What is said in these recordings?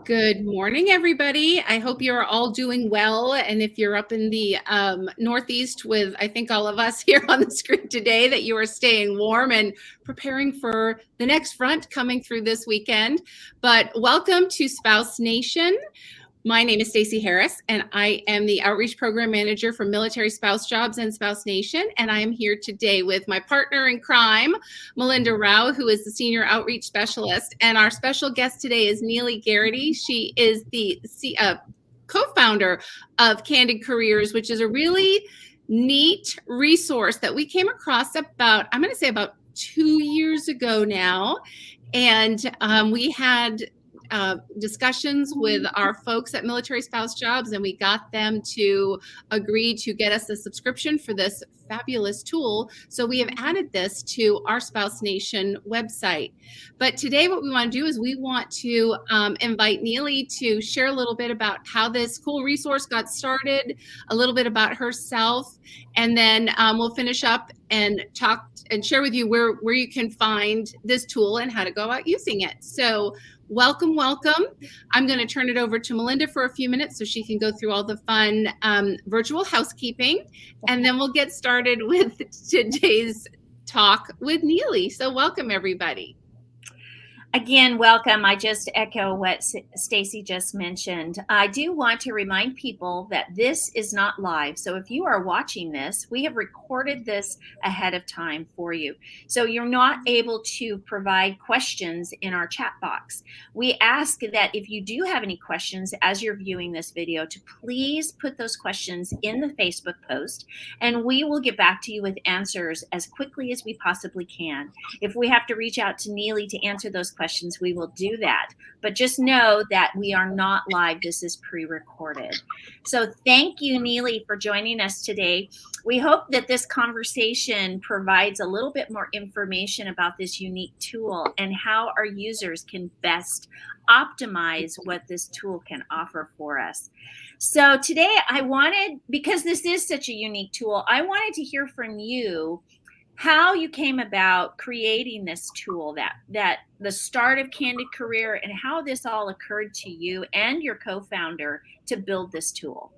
Good morning, everybody. I hope you're all doing well. And if you're up in the Northeast with, I think, all of us here on the screen today, that you are staying warm and preparing for the next front coming through this weekend. But welcome to Spouse Nation. My name is Stacey Harris, and I am the Outreach Program Manager for Military Spouse Jobs and Spouse Nation. And I am here today with my partner in crime, Melinda Rao, who is the Senior Outreach Specialist. And our special guest today is Neely Garrity. She is the co-founder of Candid Careers, which is a really neat resource that we came across about 2 years ago now. And we had discussions with our folks at Military Spouse Jobs, and we got them to agree to get us a subscription for this fabulous tool. So we have added this to our Spouse Nation website. But today what we want to do is we want to invite Neely to share a little bit about how this cool resource got started, a little bit about herself, and then we'll finish up and talk and share with you where you can find this tool and how to go about using it. So welcome. I'm going to turn it over to Melinda for a few minutes so she can go through all the fun virtual housekeeping, and then we'll get started with today's talk with Neely. So welcome, everybody. Again, welcome. I just echo what Stacey just mentioned. I do want to remind people that this is not live. So if you are watching this, we have recorded this ahead of time for you. So you're not able to provide questions in our chat box. We ask that if you do have any questions as you're viewing this video, to please put those questions in the Facebook post, and we will get back to you with answers as quickly as we possibly can. If we have to reach out to Neely to answer those questions, we will do that. But just know that we are not live. This is pre-recorded. So thank you, Neely, for joining us today. We hope that this conversation provides a little bit more information about this unique tool and how our users can best optimize what this tool can offer for us. So today because this is such a unique tool, I wanted to hear from you how you came about creating this tool, that the start of Candid Career, and how this all occurred to you and your co-founder to build this tool.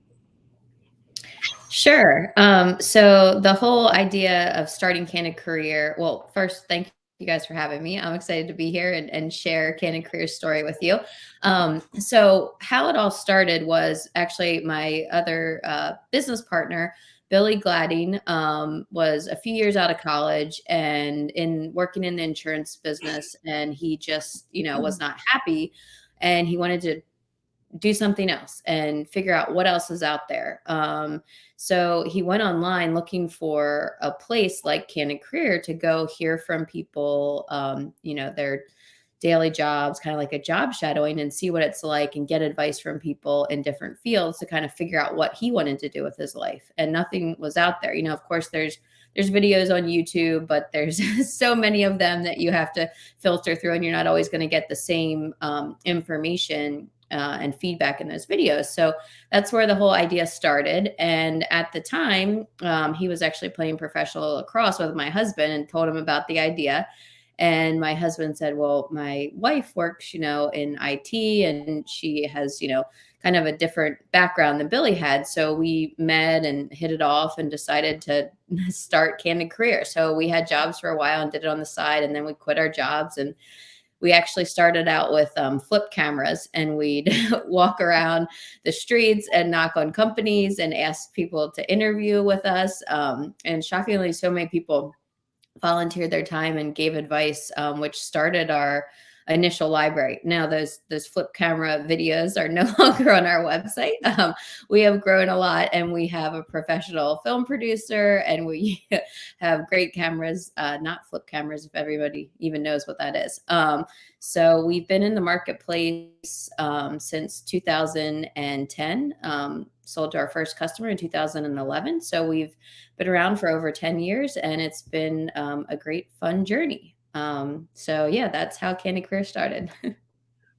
Sure. So the whole idea of starting Candid Career, well, first, thank you guys for having me. I'm excited to be here and share Candid Career's story with you. So how it all started was actually my other business partner, Billy Gladding, was a few years out of college and working in the insurance business, and he just, was not happy, and he wanted to do something else and figure out what else is out there. So he went online looking for a place like Candid Career to go hear from people, their daily jobs, kind of like a job shadowing, and see what it's like and get advice from people in different fields to kind of figure out what he wanted to do with his life. And nothing was out there. Of course, there's videos on YouTube, but there's so many of them that you have to filter through, and you're not always going to get the same information and feedback in those videos. So that's where the whole idea started. And at the time, he was actually playing professional lacrosse with my husband and told him about the idea. And my husband said, well, my wife works, in IT, and she has, kind of a different background than Billy had. So we met and hit it off and decided to start Candid Career. So we had jobs for a while and did it on the side, and then we quit our jobs, and we actually started out with flip cameras, and we'd walk around the streets and knock on companies and ask people to interview with us. And shockingly, so many people volunteered their time and gave advice, which started our initial library. Now those flip camera videos are no longer on our website. We have grown a lot, and we have a professional film producer, and we have great cameras, not flip cameras, if everybody even knows what that is. So we've been in the marketplace since 2010, sold to our first customer in 2011. So we've been around for over 10 years, and it's been a great fun journey. So yeah, that's how Candid Career started.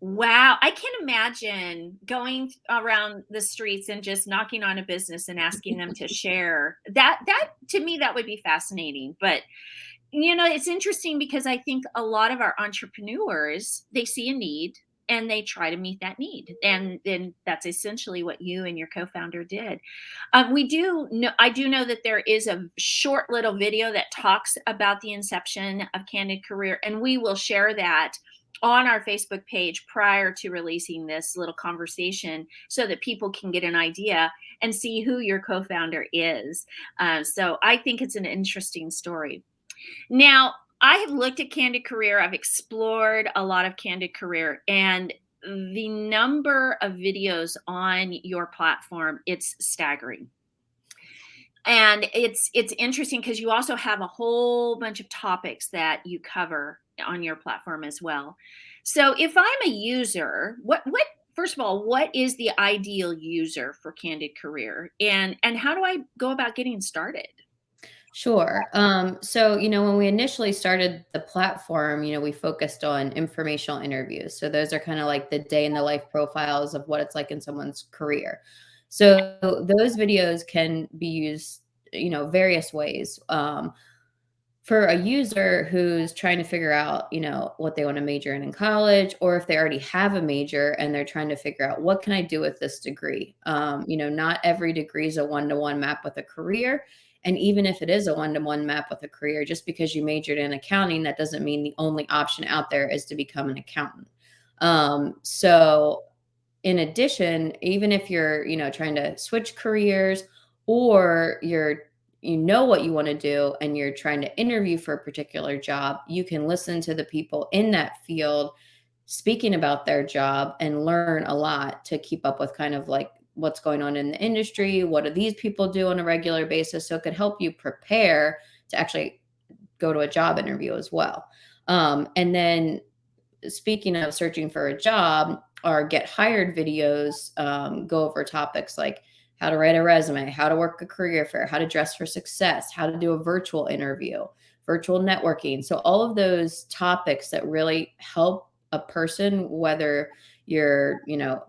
Wow. I can imagine going around the streets and just knocking on a business and asking them to share. That to me, that would be fascinating. But it's interesting because I think a lot of our entrepreneurs, they see a need, and they try to meet that need. And then that's essentially what you and your co-founder did. I do know that there is a short little video that talks about the inception of Candid Career, and we will share that on our Facebook page prior to releasing this little conversation so that people can get an idea and see who your co-founder is. So I think it's an interesting story. Now, I have looked at Candid Career. I've explored a lot of Candid Career, and the number of videos on your platform, it's staggering. And it's interesting because you also have a whole bunch of topics that you cover on your platform as well. So if I'm a user, what first of all, what is the ideal user for Candid Career, and how do I go about getting started? Sure. So, when we initially started the platform, we focused on informational interviews. So those are kind of like the day in the life profiles of what it's like in someone's career. So those videos can be used, various ways. For a user who's trying to figure out, what they want to major in college, or if they already have a major and they're trying to figure out what can I do with this degree. Not every degree is a one-to-one map with a career. And even if it is a one-to-one map with a career, just because you majored in accounting, that doesn't mean the only option out there is to become an accountant. So in addition, even if you're, trying to switch careers, or you know what you want to do and you're trying to interview for a particular job, you can listen to the people in that field speaking about their job and learn a lot to keep up with kind of like what's going on in the industry. What do these people do on a regular basis? So it could help you prepare to actually go to a job interview as well. And then speaking of searching for a job, our Get Hired videos go over topics like how to write a resume, how to work a career fair, how to dress for success, how to do a virtual interview, virtual networking. So all of those topics that really help a person, whether you're,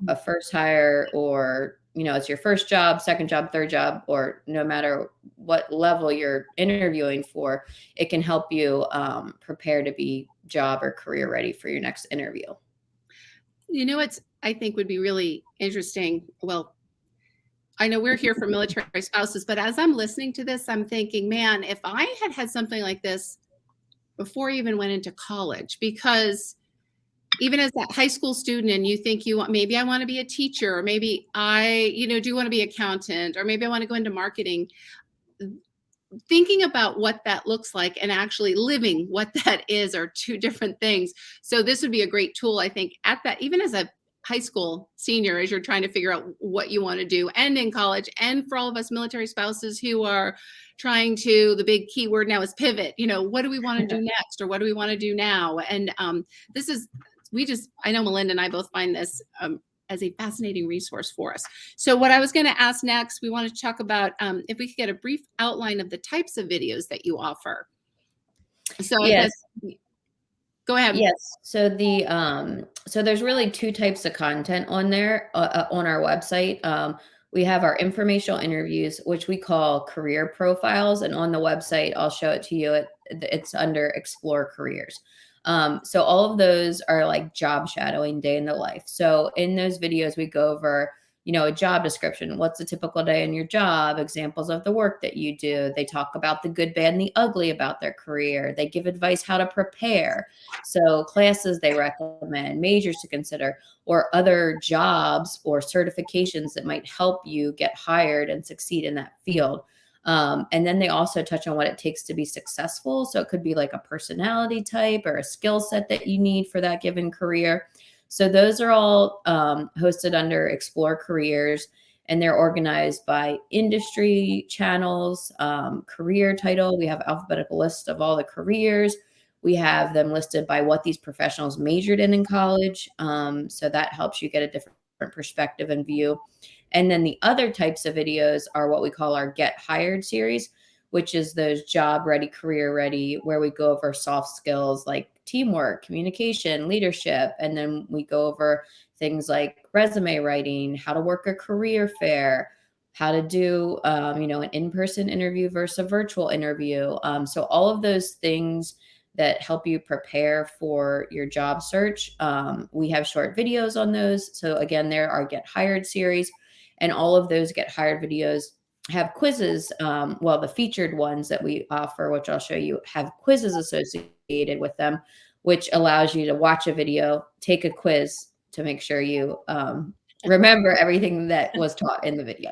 a first hire, or, it's your first job, second job, third job, or no matter what level you're interviewing for, it can help you prepare to be job or career ready for your next interview. What's I think would be really interesting. Well, I know we're here for military spouses, but as I'm listening to this, I'm thinking, man, if I had something like this before I even went into college, because even as that high school student, and you think maybe I want to be a teacher, or maybe I, do want to be an accountant, or maybe I want to go into marketing. Thinking about what that looks like and actually living what that is are two different things. So this would be a great tool, I think, at that, even as a high school senior, as you're trying to figure out what you want to do, and in college, and for all of us military spouses who are trying to, the big key word now is pivot. What do we want to do next, or what do we want to do now? And this is, I know Melinda and I both find this as a fascinating resource for us. So what I was going to ask next, we want to talk about if we could get a brief outline of the types of videos that you offer. So yes. Go ahead. Yes. So so there's really two types of content on there on our website. We have our informational interviews, which we call career profiles, and on the website, I'll show it to you. It's under Explore Careers. So all of those are like job shadowing, day in the life. So in those videos, we go over, a job description. What's a typical day in your job? Examples of the work that you do. They talk about the good, bad, and the ugly about their career. They give advice how to prepare. So classes they recommend, majors to consider, or other jobs or certifications that might help you get hired and succeed in that field. And then they also touch on what it takes to be successful. So it could be like a personality type or a skill set that you need for that given career. So those are all hosted under Explore Careers, and they're organized by industry channels, career title. We have alphabetical list of all the careers. We have them listed by what these professionals majored in college. So that helps you get a different perspective and view. And then the other types of videos are what we call our Get Hired series, which is those job ready, career ready, where we go over soft skills like teamwork, communication, leadership. And then we go over things like resume writing, how to work a career fair, how to do, an in-person interview versus a virtual interview. So all of those things that help you prepare for your job search. We have short videos on those. So again, there are Get Hired series, and all of those Get Hired videos have quizzes. Well, the featured ones that we offer, which I'll show you, have quizzes associated with them, which allows you to watch a video, take a quiz to make sure you remember everything that was taught in the video.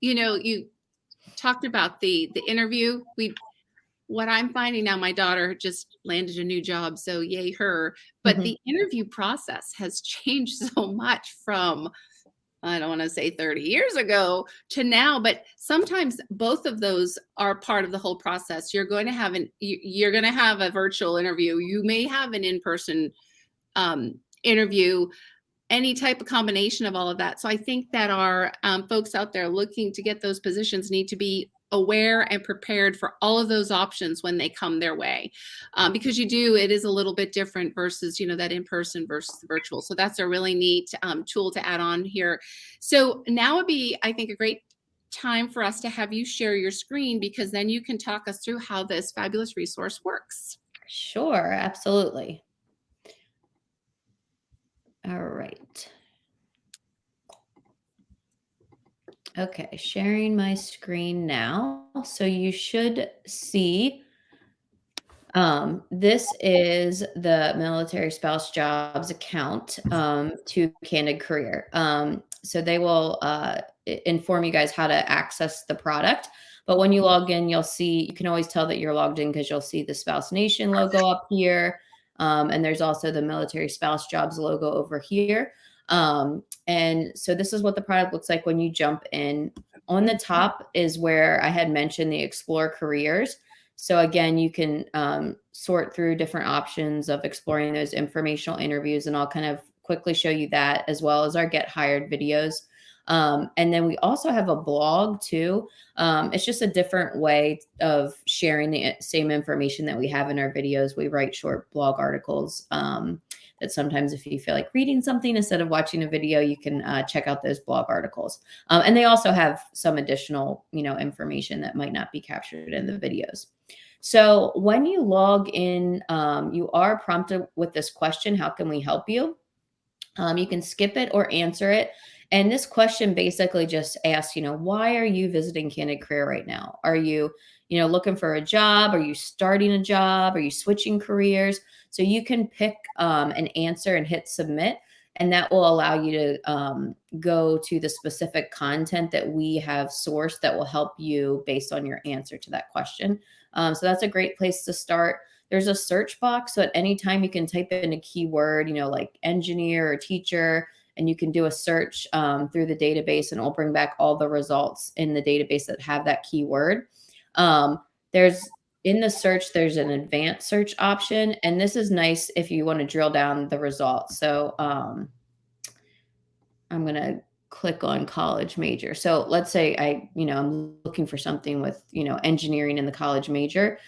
You talked about the interview. What I'm finding now, my daughter just landed a new job, so yay her. But the interview process has changed so much from, I don't want to say 30 years ago to now, but sometimes both of those are part of the whole process. You're going to have a virtual interview. You may have an in-person interview, any type of combination of all of that. So I think that our folks out there looking to get those positions need to be aware and prepared for all of those options when they come their way, because it is a little bit different versus, that in-person versus the virtual. So that's a really neat tool to add on here. So now would be, I think, a great time for us to have you share your screen, because then you can talk us through how this fabulous resource works. Sure, absolutely. All right. Okay, sharing my screen now. So you should see, this is the Military Spouse Jobs account to Candid Career. So they will inform you guys how to access the product. But when you log in, you can always tell that you're logged in because you'll see the Spouse Nation logo up here. And there's also the Military Spouse Jobs logo over here. And so this is what the product looks like when you jump in. On the top is where I had mentioned the Explore Careers. So again, you can sort through different options of exploring those informational interviews, and I'll kind of quickly show you that, as well as our Get Hired videos. And then we also have a blog too. It's just a different way of sharing the same information that we have in our videos. We write short blog articles that sometimes, if you feel like reading something instead of watching a video, you can check out those blog articles. And they also have some additional, information that might not be captured in the videos. So when you log in, you are prompted with this question: how can we help you? You can skip it or answer it. And this question basically just asks, why are you visiting Candid Career right now? Are you, looking for a job? Are you starting a job? Are you switching careers? So you can pick an answer and hit submit, and that will allow you to go to the specific content that we have sourced that will help you based on your answer to that question. So that's a great place to start. There's a search box. So at any time you can type in a keyword, like engineer or teacher, and you can do a search through the database, and it'll bring back all the results in the database that have that keyword. In the search, there's an advanced search option, and this is nice if you want to drill down the results. So I'm going to click on college major. So let's say I'm looking for something with, engineering in the college major.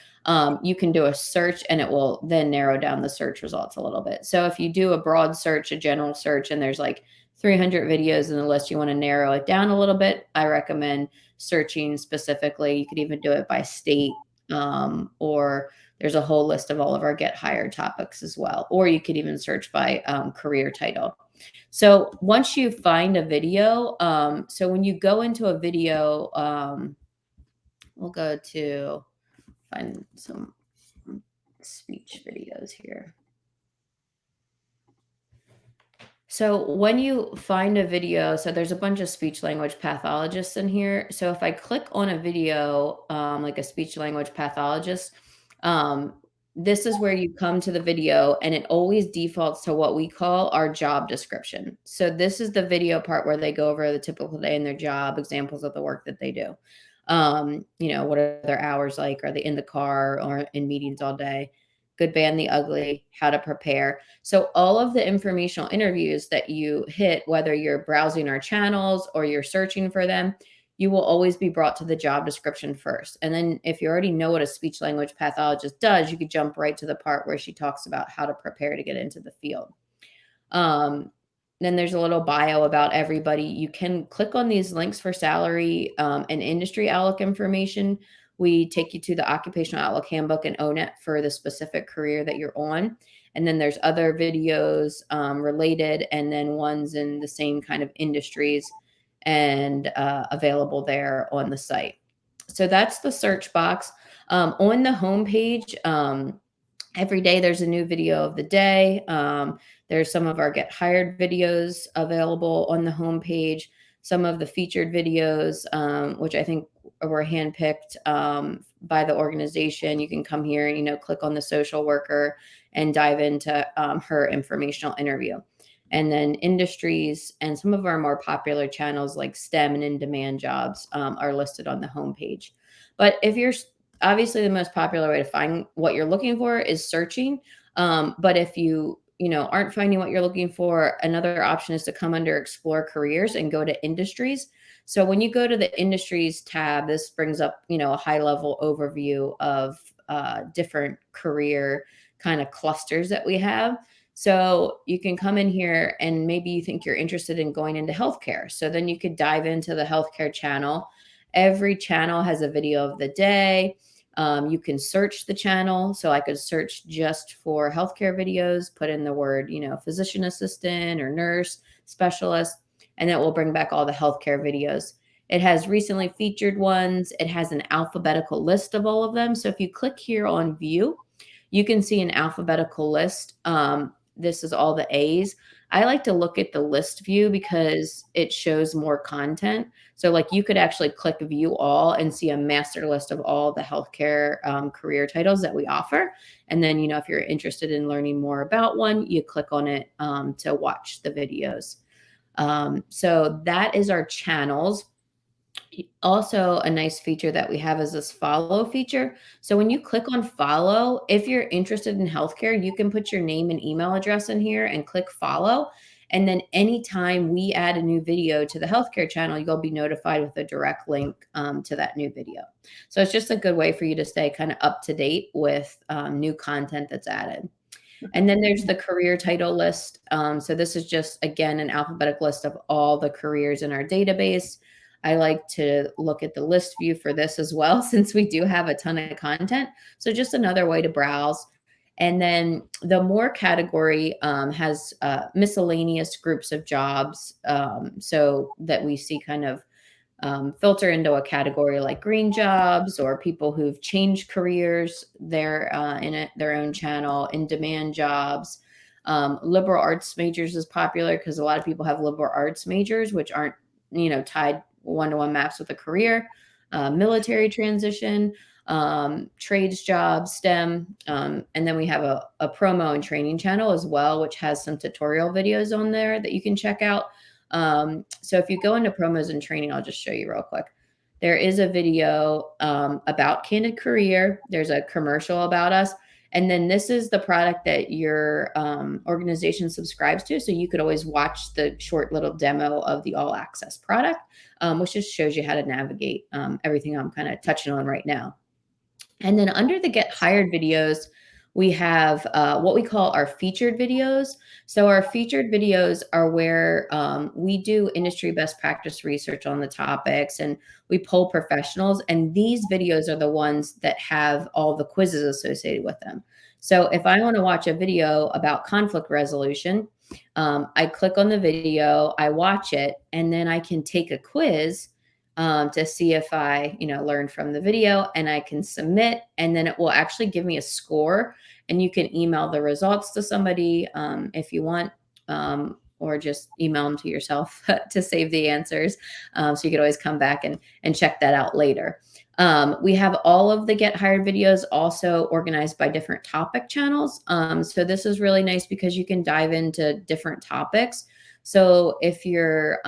You can do a search, and it will then narrow down the search results a little bit. So if you do a broad search, a general search, and there's like 300 videos in the list, you want to narrow it down a little bit, I recommend searching specifically. You could even do it by state, or there's a whole list of all of our Get Hired topics as well. Or you could even search by career title. So once you find a video, so when you go into a video, we'll go to find some speech videos here. So when you find a video, so there's a bunch of speech language pathologists in here. So if I click on a video, like a speech language pathologist, this is where you come to the video, and it always defaults to what we call our job description. So this is the video part where they go over the typical day in their job, examples of the work that they do. What are their hours like? Are they in the car or in meetings all day? Good, bad, the ugly, how to prepare. So all of the informational interviews that you hit, whether you're browsing our channels or you're searching for them, you will always be brought to the job description first. And then if you already know what a speech language pathologist does, you could jump right to the part where she talks about how to prepare to get into the field. Then there's a little bio about everybody. You can click on these links for salary and industry outlook information, we take you to the Occupational Outlook Handbook and own it for the specific career that you're on. And then there's other videos related, and then ones in the same kind of industries and available there on the site. So that's the search box. On the homepage, every day there's a new video of the day. There's some of our Get Hired videos available on the homepage, some of the featured videos, which I think were handpicked by the organization. You can come here and, click on the social worker and dive into her informational interview. And then industries and some of our more popular channels like STEM and in-demand jobs are listed on the homepage. But if you're obviously the most popular way to find what you're looking for is searching. But if you aren't finding what you're looking for, another option is to come under Explore Careers and go to Industries. So when you go to the Industries tab, this brings up, a high level overview of different career kind of clusters that we have. So you can come in here and maybe you think you're interested in going into healthcare. So then you could dive into the healthcare channel. Every channel has a video of the day. You can search the channel. So I could search just for healthcare videos, put in the word, physician assistant or nurse specialist, and that will bring back all the healthcare videos. It has recently featured ones. It has an alphabetical list of all of them. So if you click here on view, you can see an alphabetical list. This is all the A's. I like to look at the list view because it shows more content. So like you could actually click view all and see a master list of all the healthcare career titles that we offer. And then, if you're interested in learning more about one, you click on it to watch the videos. So that is our channels. Also, a nice feature that we have is this follow feature. So when you click on follow, if you're interested in healthcare, you can put your name and email address in here and click follow. And then anytime we add a new video to the healthcare channel, you'll be notified with a direct link to that new video. So it's just a good way for you to stay kind of up to date with new content that's added. And then there's the career title list. So this is just, again, an alphabetic list of all the careers in our database. I like to look at the list view for this as well, since we do have a ton of content. So just another way to browse. And then the more category has miscellaneous groups of jobs, so that we see kind of filter into a category like green jobs or people who've changed careers. They're in their own channel. In demand jobs. Liberal arts majors is popular because a lot of people have liberal arts majors, which aren't tied one-to-one maps with a career. Military transition, trades jobs, STEM, and then we have a promo and training channel as well, which has some tutorial videos on there that you can check out. So if you go into promos and training, I'll just show you real quick. There is a video about Candid Career. There's a commercial about us. And then this is the product that your organization subscribes to. So you could always watch the short little demo of the All Access product, which just shows you how to navigate everything I'm kind of touching on right now. And then under the Get Hired videos, we have what we call our featured videos. So our featured videos are where we do industry best practice research on the topics and we poll professionals. And these videos are the ones that have all the quizzes associated with them. So if I want to watch a video about conflict resolution, I click on the video, I watch it, and then I can take a quiz to see if I, learned from the video, and I can submit, and then it will actually give me a score, and you can email the results to somebody if you want, or just email them to yourself to save the answers. So you could always come back and check that out later. We have all of the Get Hired videos also organized by different topic channels. So this is really nice because you can dive into different topics. So if you're,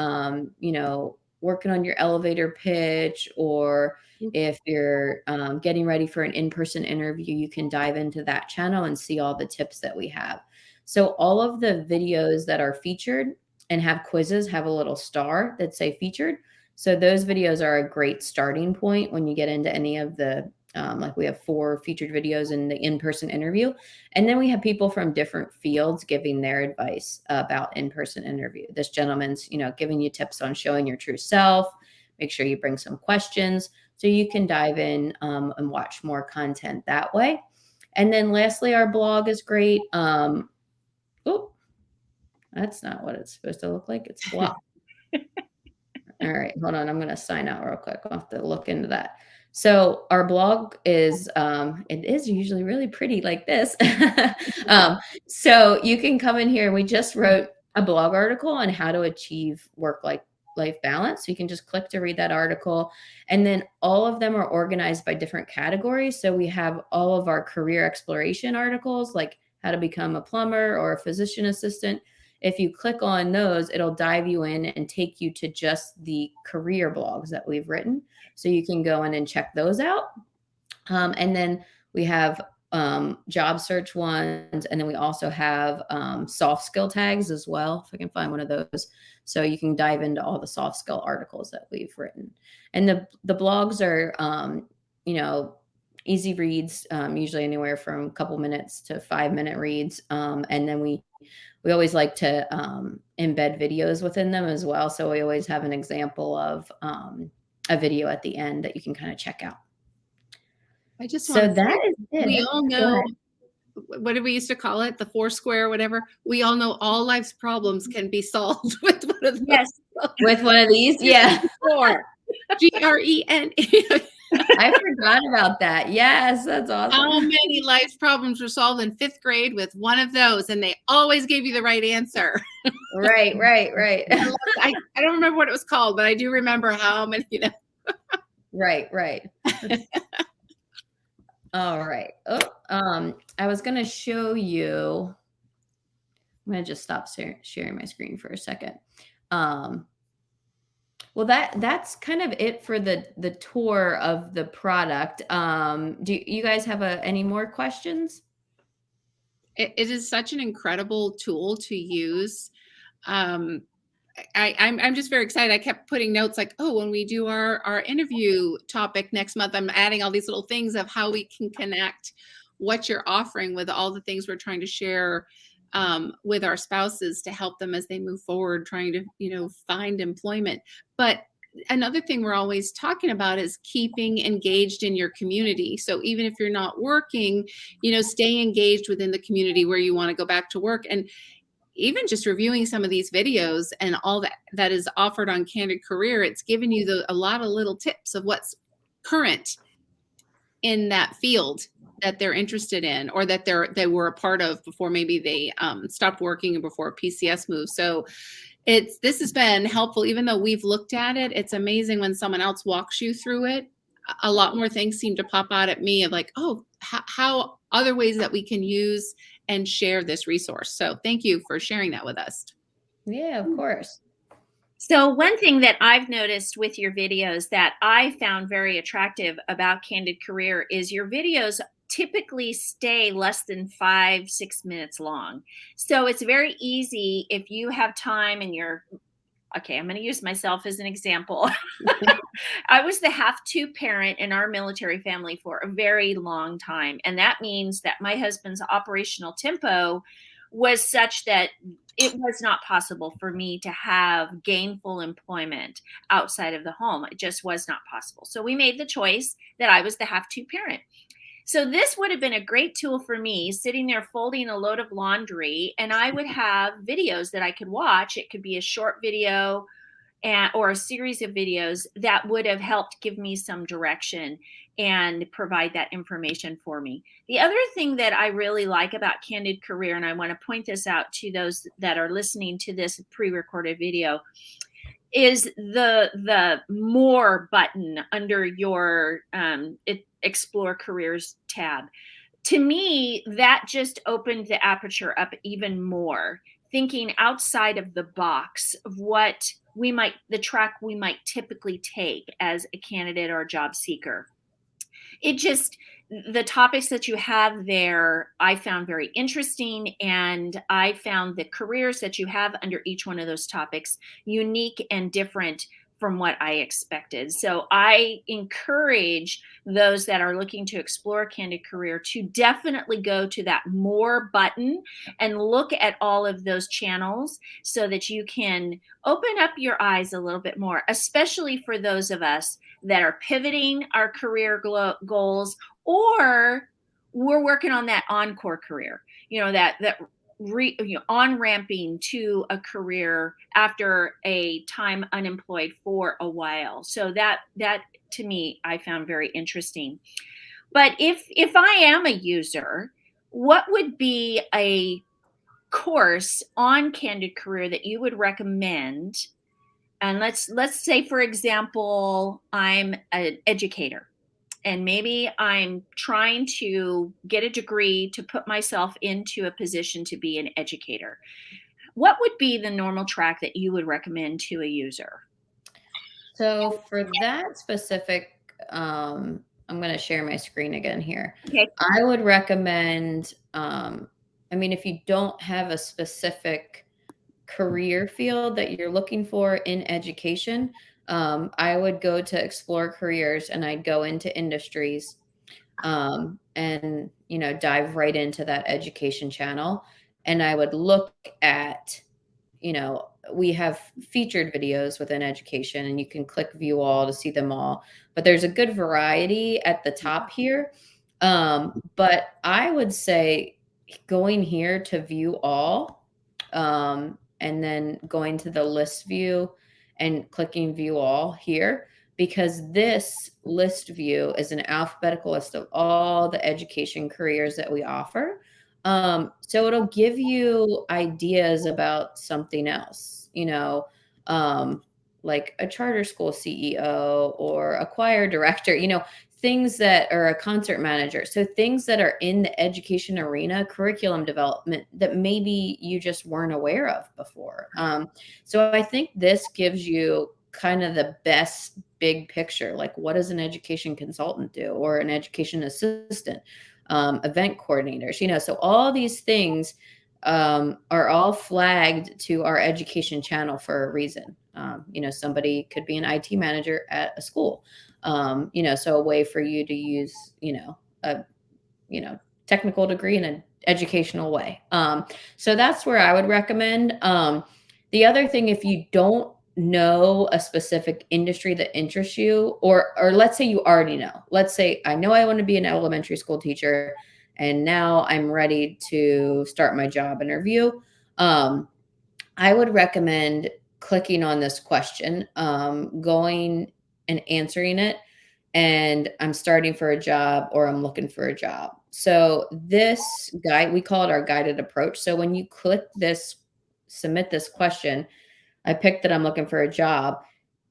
working on your elevator pitch, or if you're getting ready for an in-person interview, you can dive into that channel and see all the tips that we have. So all of the videos that are featured and have quizzes have a little star that say featured. So those videos are a great starting point when you get into any of the, like we have 4 featured videos in the in-person interview. And then we have people from different fields giving their advice about in-person interview. This gentleman's, giving you tips on showing your true self. Make sure you bring some questions. So you can dive in and watch more content that way. And then lastly, our blog is great. Oh, that's not what it's supposed to look like. It's blocked. All right, hold on. I'm going to sign out real quick. I'll have to look into that. So our blog is, it is usually really pretty like this. So you can come in here. We just wrote a blog article on how to achieve work-life balance. So you can just click to read that article. And then all of them are organized by different categories. So we have all of our career exploration articles, like how to become a plumber or a physician assistant. If you click on those, it'll dive you in and take you to just the career blogs that we've written. So you can go in and check those out. And then we have job search ones. And then we also have soft skill tags as well, if I can find one of those. So you can dive into all the soft skill articles that we've written. And the blogs are, easy reads, usually anywhere from a couple minutes to 5-minute reads. And then we always like to embed videos within them as well. So we always have an example of a video at the end that you can kind of check out. I just So want to that say, is it. we all know, what did we used to call it? The four square, whatever. We all know all life's problems can be solved with one of those. Yes. With one of these, yeah. Four. GREN. I forgot about that. Yes, that's awesome. How many life's problems were solved in 5th grade with one of those? And they always gave you the right answer. Right. I don't remember what it was called, but I do remember how many, Right. All right. Oh, I was going to show you. I'm going to just stop sharing my screen for a second. Well, that's kind of it for the tour of the product. Do you guys have any more questions? It is such an incredible tool to use. I'm just very excited. I kept putting notes like, oh, when we do our interview topic next month, I'm adding all these little things of how we can connect what you're offering with all the things we're trying to share with our spouses to help them as they move forward, trying to, find employment. But another thing we're always talking about is keeping engaged in your community. So even if you're not working, stay engaged within the community where you want to go back to work. And even just reviewing some of these videos and all that is offered on Candid Career, it's given you a lot of little tips of what's current in that field that they're interested in, or that they were a part of before maybe they stopped working and before PCS moved. So this has been helpful. Even though we've looked at it, it's amazing when someone else walks you through it. A lot more things seem to pop out at me of like, oh, how other ways that we can use and share this resource. So thank you for sharing that with us. Yeah, of course. So one thing that I've noticed with your videos that I found very attractive about Candid Career is your videos typically stay less than 5-6 minutes long. So it's very easy if you have time and okay, I'm going to use myself as an example. I was the have-to parent in our military family for a very long time. And that means that my husband's operational tempo was such that it was not possible for me to have gainful employment outside of the home. It just was not possible. So we made the choice that I was the have-to parent. So this would have been a great tool for me, sitting there folding a load of laundry, and I would have videos that I could watch. It could be a short video or a series of videos that would have helped give me some direction and provide that information for me. The other thing that I really like about Candid Career, and I want to point this out to those that are listening to this pre-recorded video, is the more button under your Explore Careers tab. To me, that just opened the aperture up even more, thinking outside of the box of what the track we might typically take as a candidate or a job seeker. The topics that you have there, I found very interesting, and I found the careers that you have under each one of those topics unique and different from what I expected. So I encourage those that are looking to explore a candid career to definitely go to that more button and look at all of those channels so that you can open up your eyes a little bit more, especially for those of us that are pivoting our career goals, or we're working on that encore career, on ramping to a career after a time unemployed for a while. So that to me, I found very interesting. But if I am a user, what would be a course on Candid Career that you would recommend? And let's say, for example, I'm an educator and maybe I'm trying to get a degree to put myself into a position to be an educator. What would be the normal track that you would recommend to a user? So for that specific, I'm going to share my screen again here. Okay. I would recommend, I mean, if you don't have a specific career field that you're looking for in education, I would go to Explore Careers and I'd go into industries, and, dive right into that education channel. And I would look at, we have featured videos within education and you can click view all to see them all, but there's a good variety at the top here. But I would say going here to view all, and then going to the list view and clicking view all here, because this list view is an alphabetical list of all the education careers that we offer. So it'll give you ideas about something else, like a charter school CEO or a choir director, things that are a concert manager. So things that are in the education arena, curriculum development that maybe you just weren't aware of before. So I think this gives you kind of the best big picture. Like, what does an education consultant do, or an education assistant, event coordinators, so all these things are all flagged to our education channel for a reason. Somebody could be an IT manager at a school, so a way for you to use, a, technical degree in an educational way. So that's where I would recommend. The other thing, if you don't know a specific industry that interests you, or let's say you already know, let's say I know I want to be an elementary school teacher and now I'm ready to start my job interview. I would recommend clicking on this question, going and answering it, and I'm starting for a job or I'm looking for a job. So this guide, we call it our guided approach. So when you click this, submit this question, I picked that I'm looking for a job.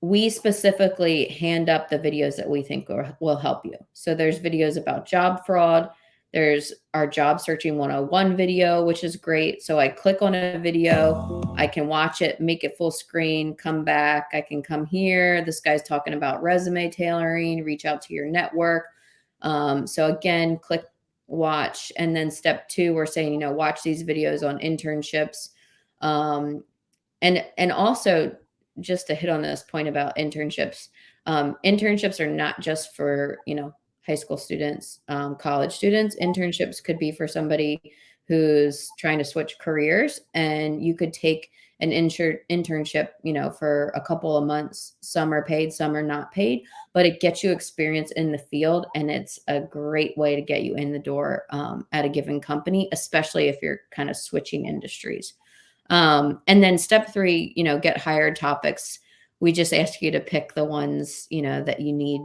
We specifically hand up the videos that we think will help you. So there's videos about job fraud. There's our job searching 101 video, which is great. So I click on a video, I can watch it, make it full screen, come back. I can come here. This guy's talking about resume tailoring, reach out to your network. So again, click watch. And then step 2, we're saying, watch these videos on internships. And also, just to hit on this point about internships, internships are not just for, high school students, college students. Internships could be for somebody who's trying to switch careers, and you could take an internship, for a couple of months. Some are paid, some are not paid, but it gets you experience in the field, and it's a great way to get you in the door at a given company, especially if you're kind of switching industries. And then step 3, get hired topics. We just ask you to pick the ones, that you need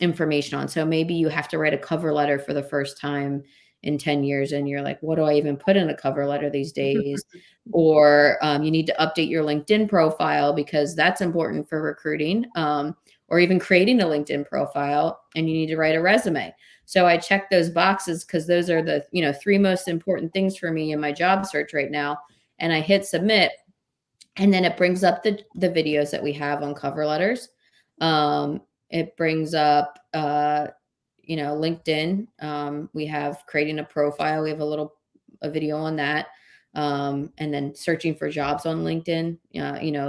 information on. So maybe you have to write a cover letter for the first time in 10 years. And you're like, what do I even put in a cover letter these days? Or you need to update your LinkedIn profile because that's important for recruiting, or even creating a LinkedIn profile, and you need to write a resume. So I check those boxes because those are the, 3 most important things for me in my job search right now. And I hit submit, and then it brings up the videos that we have on cover letters. It brings up, LinkedIn. We have creating a profile. We have a video on that. And then searching for jobs on LinkedIn.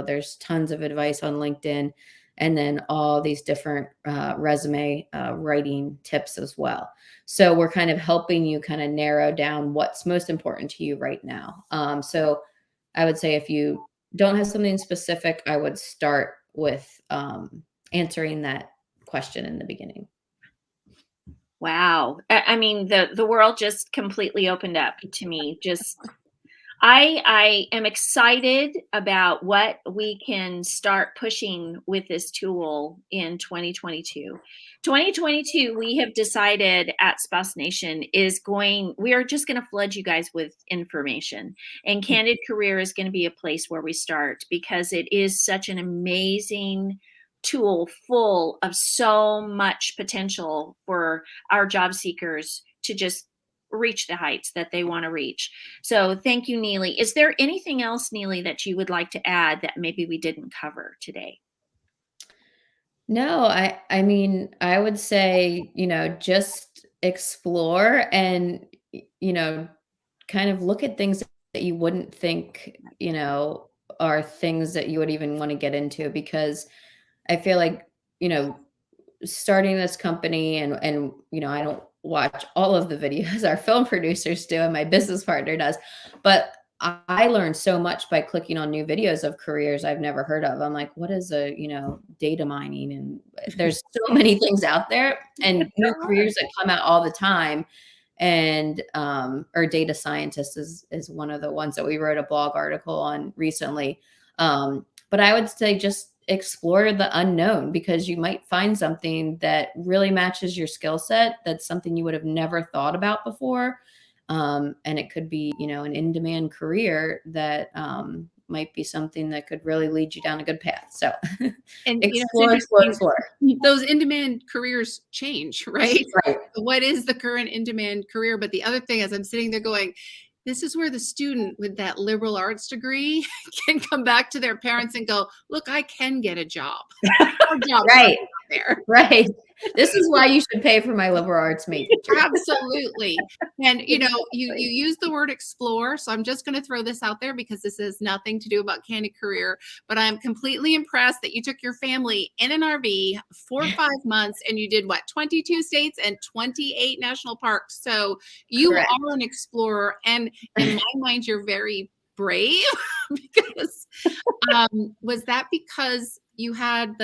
There's tons of advice on LinkedIn, and then all these different resume writing tips as well. So we're kind of helping you kind of narrow down what's most important to you right now. So I would say if you don't have something specific, I would start with answering that question in the beginning. Wow. I mean, the world just completely opened up to me. I am excited about what we can start pushing with this tool in 2022. 2022, we have decided at Spouse Nation we are just going to flood you guys with information. And Candid Career is going to be a place where we start, because it is such an amazing tool full of so much potential for our job seekers to just reach the heights that they want to reach. So thank you, Neely. Is there anything else, Neely, that you would like to add that maybe we didn't cover today? No, I mean, I would say, just explore and, kind of look at things that you wouldn't think, are things that you would even want to get into, because I feel like, starting this company and I don't watch all of the videos our film producers do and my business partner does, but I learned so much by clicking on new videos of careers I've never heard of. I'm like, what is data mining? And there's so many things out there and new careers that come out all the time. And or data scientist is one of the ones that we wrote a blog article on recently. But I would say just explore the unknown, because you might find something that really matches your skill set. That's something you would have never thought about before. And it could be, an in-demand career that might be something that could really lead you down a good path. So And explore. Those in-demand careers change, right? Right. What is the current in-demand career? But the other thing is, I'm sitting there going, this is where the student with that liberal arts degree can come back to their parents and go, look, I can get a job. Right. There. Right. This is why you should pay for my liberal arts major. Absolutely. And you use the word explore. So I'm just going to throw this out there, because this has nothing to do about Candid Career, but I'm completely impressed that you took your family in an RV for 5 months and you did 22 states and 28 national parks. So you Correct. are an explorer. And in my mind, you're very brave because was that because you had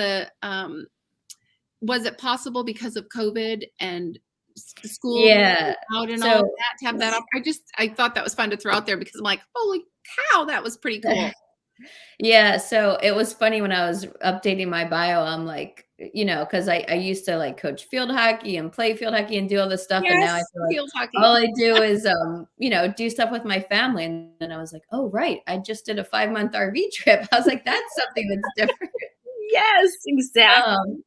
was it possible because of COVID and school out and all of that to have that up? I thought that was fun to throw out there, because I'm like, holy cow, that was pretty cool. Yeah. So it was funny when I was updating my bio, I'm like, because I used to like coach field hockey and play field hockey and do all this stuff. Yes, and now I feel like field hockey. all I do is, do stuff with my family. And then I was like, oh, right. I just did a 5-month RV trip. I was like, that's something that's different. Yes, exactly.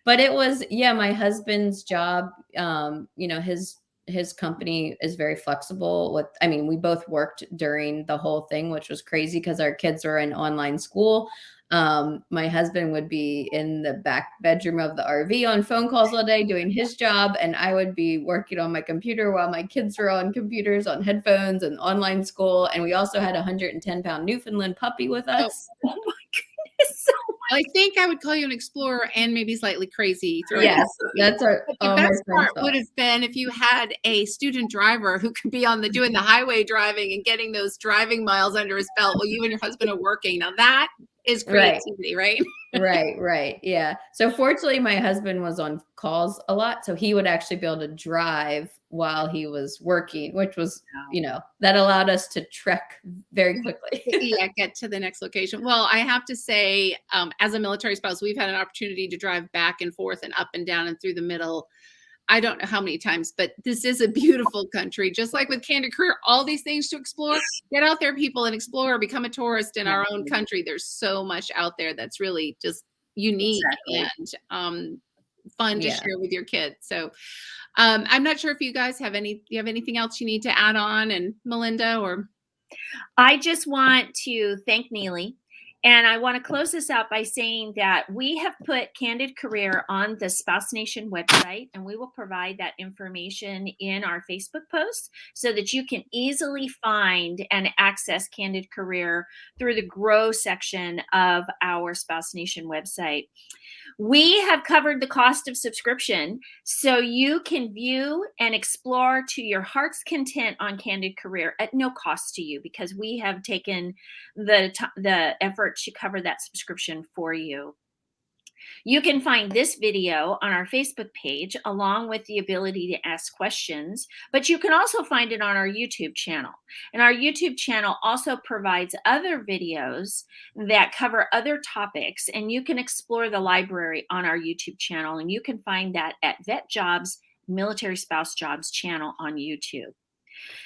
But it was, my husband's job, his company is very flexible we both worked during the whole thing, which was crazy because our kids were in online school. My husband would be in the back bedroom of the RV on phone calls all day doing his job. And I would be working on my computer while my kids were on computers, on headphones and online school. And we also had a 110-pound Newfoundland puppy with us. Oh my goodness. So I think I would call you an explorer and maybe slightly crazy. Yes, that's our. The best part would have been if you had a student driver who could be doing the highway driving and getting those driving miles under his belt while you and your husband are working. Now that is creativity, right? Right. Yeah. So fortunately, my husband was on calls a lot, so he would actually be able to drive while he was working, which was, that allowed us to trek very quickly. Yeah, get to the next location. Well, I have to say, as a military spouse, we've had an opportunity to drive back and forth and up and down and through the middle. I don't know how many times, but this is a beautiful country. Just like with Candid Career, all these things to explore. Get out there, people, and explore. Become a tourist in our own country. There's so much out there that's really just unique and fun to share with your kids. So I'm not sure if you guys have anything else you need to add on, and Melinda, or I just want to thank Neely And I want to close this out by saying that we have put Candid Career on the Spouse Nation website, and we will provide that information in our Facebook posts so that you can easily find and access Candid Career through the Grow section of our Spouse Nation website. We have covered the cost of subscription, so you can view and explore to your heart's content on Candid Career at no cost to you, because we have taken the effort to cover that subscription for you. You can find this video on our Facebook page along with the ability to ask questions, but you can also find it on our YouTube channel. And our YouTube channel also provides other videos that cover other topics, and you can explore the library on our YouTube channel, and you can find that at VetJobs Military Spouse Jobs channel on YouTube.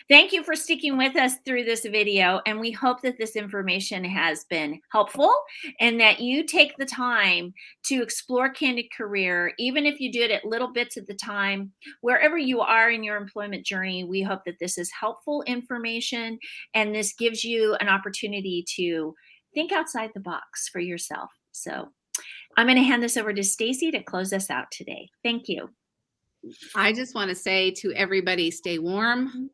Thank you for sticking with us through this video, and we hope that this information has been helpful and that you take the time to explore Candid Career, even if you do it at little bits at the time. Wherever you are in your employment journey, we hope that this is helpful information, and this gives you an opportunity to think outside the box for yourself. So I'm going to hand this over to Stacy to close us out today. Thank you. I just want to say to everybody, stay warm,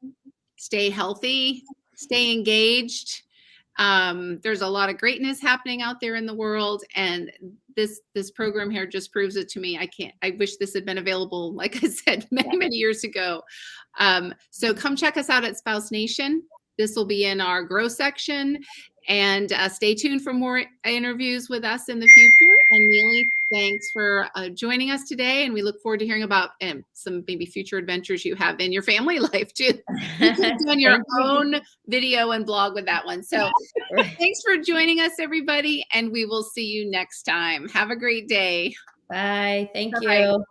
stay healthy, stay engaged. There's a lot of greatness happening out there in the world, and this program here just proves it to me. I wish this had been available, like I said, many years ago. So come check us out at Spouse Nation. This will be in our Grow section, and stay tuned for more interviews with us in the future. And Neely, thanks for joining us today, and we look forward to hearing about some maybe future adventures you have in your family life too. You've done your own video and blog with that one. So thanks for joining us, everybody, and we will see you next time. Have a great day. Bye. Thank Bye-bye. you.